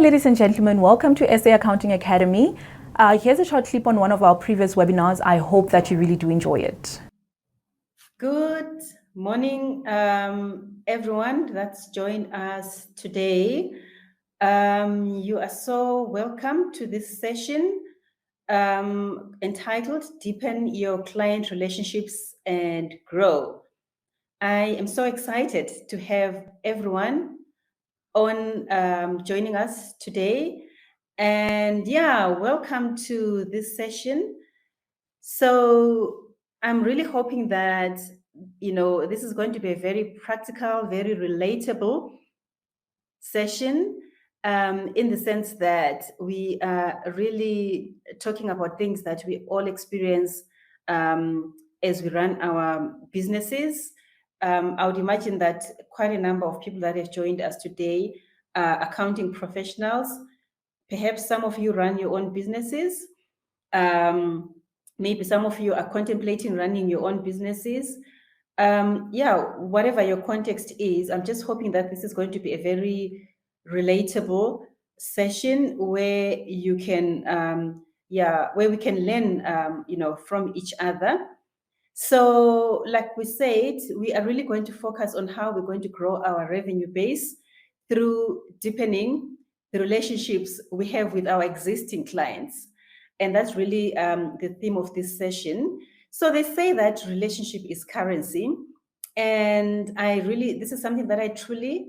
ladies and gentlemen. Welcome to SA Accounting Academy. Here's a short clip on one of our previous webinars. I hope that you really do enjoy it. Good morning, everyone that's joined us today. You are so welcome to this session entitled Deepen Your Client Relationships and Grow. I am so excited to have everyone on joining us today. And yeah, welcome to this session. So I'm really hoping that, this is going to be a very practical, very relatable session in the sense that we are really talking about things that we all experience as we run our businesses. I would imagine that quite a number of people that have joined us today are accounting professionals. Perhaps some of you run your own businesses. Maybe some of you are contemplating running your own businesses. Whatever your context is, I'm just hoping that this is going to be a very relatable session where you can, where we can learn, from each other. So like we said, we are really going to focus on how we're going to grow our revenue base through deepening the relationships we have with our existing clients. And that's really the theme of this session. So they say that relationship is currency. And this is something that I truly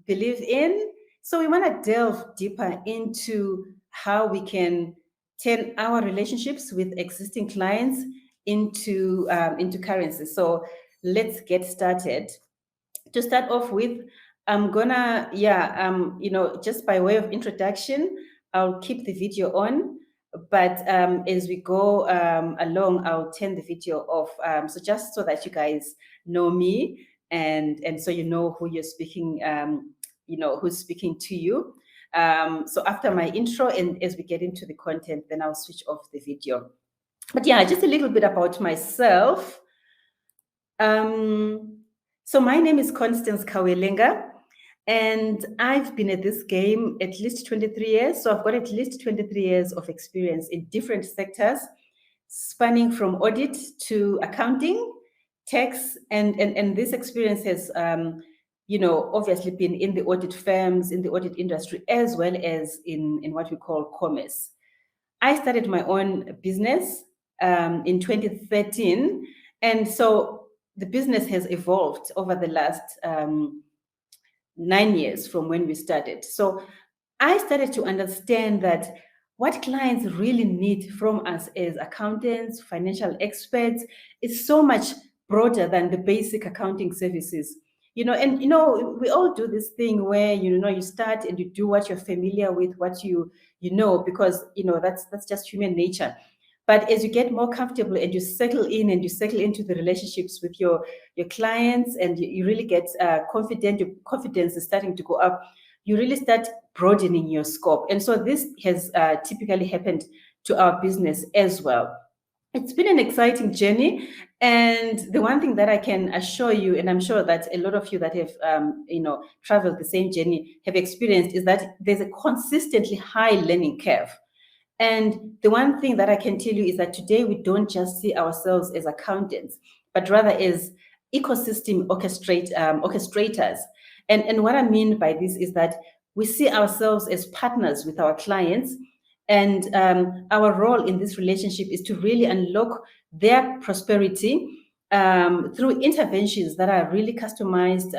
believe in. So we want to delve deeper into how we can turn our relationships with existing clients into currency. So let's get started. To start off with, I'm gonna, just by way of introduction, I'll keep the video on, but as we go along, I'll turn the video off. So just so that you guys know me and so you know who you're speaking, who's speaking to you. So after my intro and as we get into the content, then I'll switch off the video. But yeah, just a little bit about myself. So my name is Constance Kawelenga, and I've been at this game at least 23 years. So I've got at least 23 years of experience in different sectors, spanning from audit to accounting, tax, and this experience has, obviously been in the audit firms, in the audit industry, as well as in what we call commerce. I started my own business in 2013, and so the business has evolved over the last 9 years from when we started. So I started to understand that what clients really need from us as accountants, financial experts, is so much broader than the basic accounting services. We all do this thing where, you start and you do what you're familiar with, what you know, because, that's just human nature. But as you get more comfortable and you settle in and you settle into the relationships with your clients and you really get confident, your confidence is starting to go up, you really start broadening your scope. And so this has typically happened to our business as well. It's been an exciting journey. And the one thing that I can assure you, and I'm sure that a lot of you that have, traveled the same journey have experienced, is that there's a consistently high learning curve. And the one thing that I can tell you is that today we don't just see ourselves as accountants, but rather as ecosystem orchestrators. And what I mean by this is that we see ourselves as partners with our clients. And our role in this relationship is to really unlock their prosperity through interventions that are really customized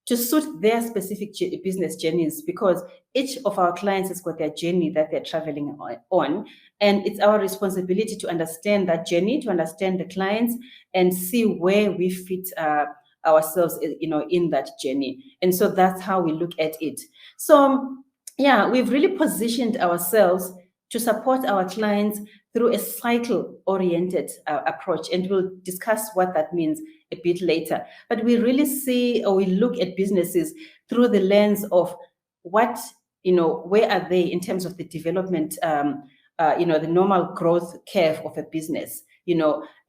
to suit their specific business journeys, because each of our clients has got their journey that they're traveling on. And it's our responsibility to understand that journey, to understand the clients and see where we fit ourselves, in that journey. And so that's how we look at it. So yeah, we've really positioned ourselves to support our clients through a cycle-oriented approach. And we'll discuss what that means a bit later. But we really see, or we look at businesses through the lens of what, where are they in terms of the development, the normal growth curve of a business,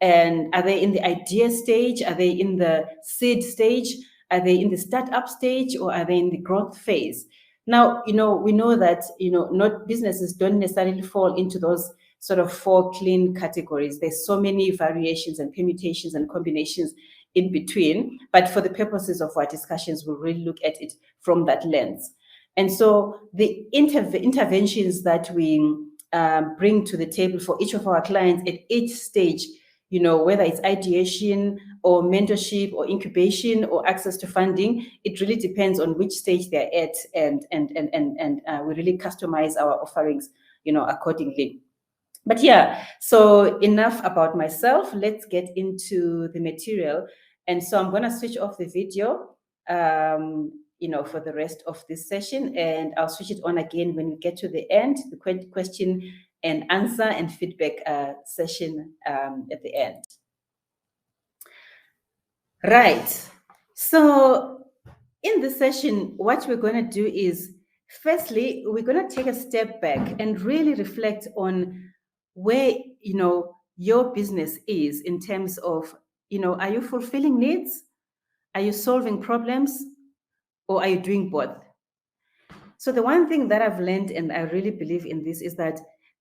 and are they in the idea stage? Are they in the seed stage? Are they in the startup stage, or are they in the growth phase? Now, we know that, not businesses don't necessarily fall into those sort of 4 clean categories. There's so many variations and permutations and combinations in between, but for the purposes of our discussions, we'll really look at it from that lens. And so the interventions that we bring to the table for each of our clients at each stage, whether it's ideation or mentorship or incubation or access to funding, it really depends on which stage they're at, and we really customize our offerings, accordingly. But yeah, so enough about myself. Let's get into the material. And so I'm going to switch off the video, for the rest of this session, and I'll switch it on again when we get to the end, the question and answer and feedback session at the end. Right. So in this session, what we're going to do is, firstly, we're going to take a step back and really reflect on where, your business is in terms of, are you fulfilling needs? Are you solving problems? Or are you doing both? So the one thing that I've learned, and I really believe in this, is that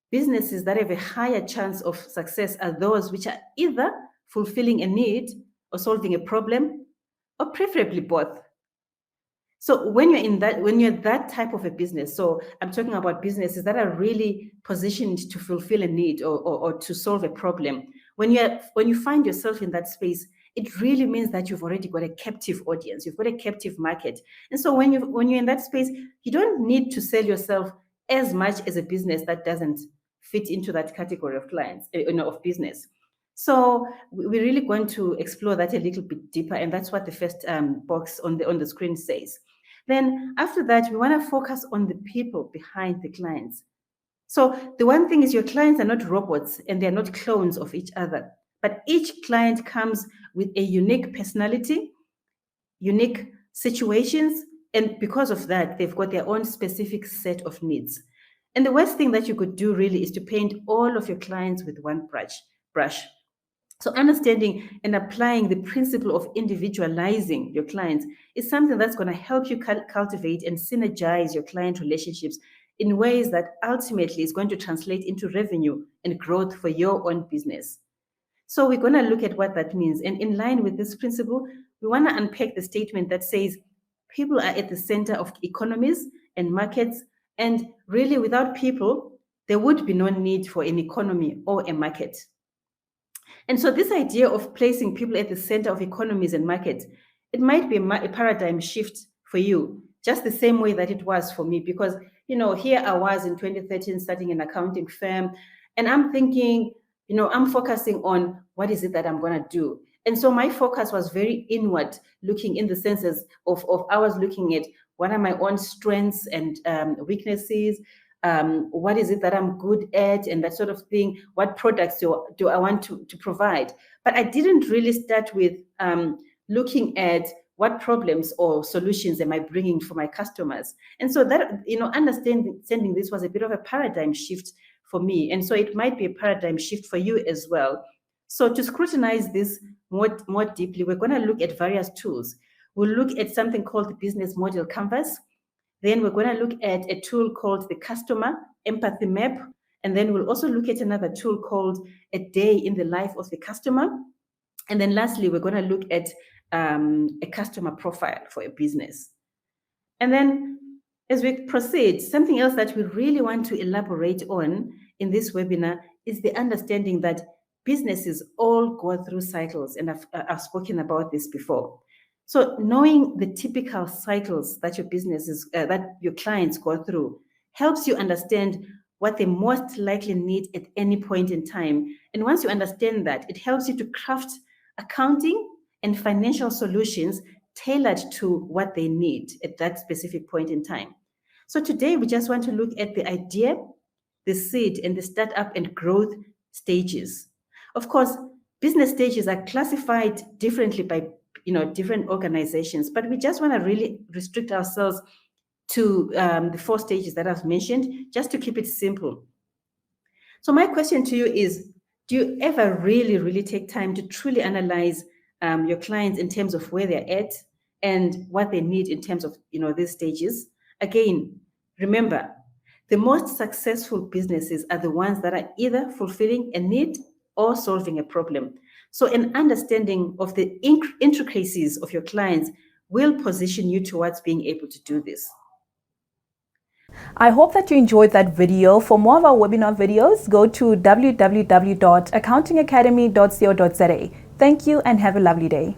businesses that have a higher chance of success are those which are either fulfilling a need or solving a problem, or preferably both. So when you're that type of a business, so I'm talking about businesses that are really positioned to fulfill a need or to solve a problem. When you find yourself in that space, it really means that you've already got a captive audience, you've got a captive market. And so when you're in that space, you don't need to sell yourself as much as a business that doesn't fit into that category of clients, of business. So we're really going to explore that a little bit deeper, and that's what the first box on the screen says. Then after that, we want to focus on the people behind the clients. So the one thing is, your clients are not robots and they're not clones of each other, but each client comes with a unique personality, unique situations, and because of that, they've got their own specific set of needs. And the worst thing that you could do really is to paint all of your clients with one brush. So understanding and applying the principle of individualizing your clients is something that's going to help you cultivate and synergize your client relationships in ways that ultimately is going to translate into revenue and growth for your own business. So we're going to look at what that means. And in line with this principle, we want to unpack the statement that says people are at the center of economies and markets. And really, without people, there would be no need for an economy or a market. And so this idea of placing people at the center of economies and markets, it might be a paradigm shift for you, just the same way that it was for me, because, here I was in 2013 starting an accounting firm, and I'm thinking, I'm focusing on what is it that I'm going to do. And so my focus was very inward looking, in the senses of I was looking at what are my own strengths and weaknesses, what is it that I'm good at, and that sort of thing. What products do I want to provide? But I didn't really start with looking at what problems or solutions am I bringing for my customers. And so that, understanding this was a bit of a paradigm shift for me. And so it might be a paradigm shift for you as well. So to scrutinize this more deeply, we're going to look at various tools. We'll look at something called the business model canvas. Then we're going to look at a tool called the customer empathy map. And then we'll also look at another tool called a day in the life of the customer. And then lastly, we're going to look at a customer profile for a business. And then as we proceed, something else that we really want to elaborate on in this webinar is the understanding that businesses all go through cycles. And I've spoken about this before. So knowing the typical cycles that that your clients go through helps you understand what they most likely need at any point in time. And once you understand that, it helps you to craft accounting and financial solutions tailored to what they need at that specific point in time. So today we just want to look at the idea, the seed, and the startup and growth stages. Of course, business stages are classified differently by different organizations, but we just want to really restrict ourselves to the 4 stages that I've mentioned, just to keep it simple. So my question to you is, do you ever really take time to truly analyze your clients in terms of where they're at and what they need in terms of these stages? Again, remember, the most successful businesses are the ones that are either fulfilling a need or solving a problem. So an understanding of the intricacies of your clients will position you towards being able to do this. I hope that you enjoyed that video. For more of our webinar videos, go to www.accountingacademy.co.za. Thank you and have a lovely day.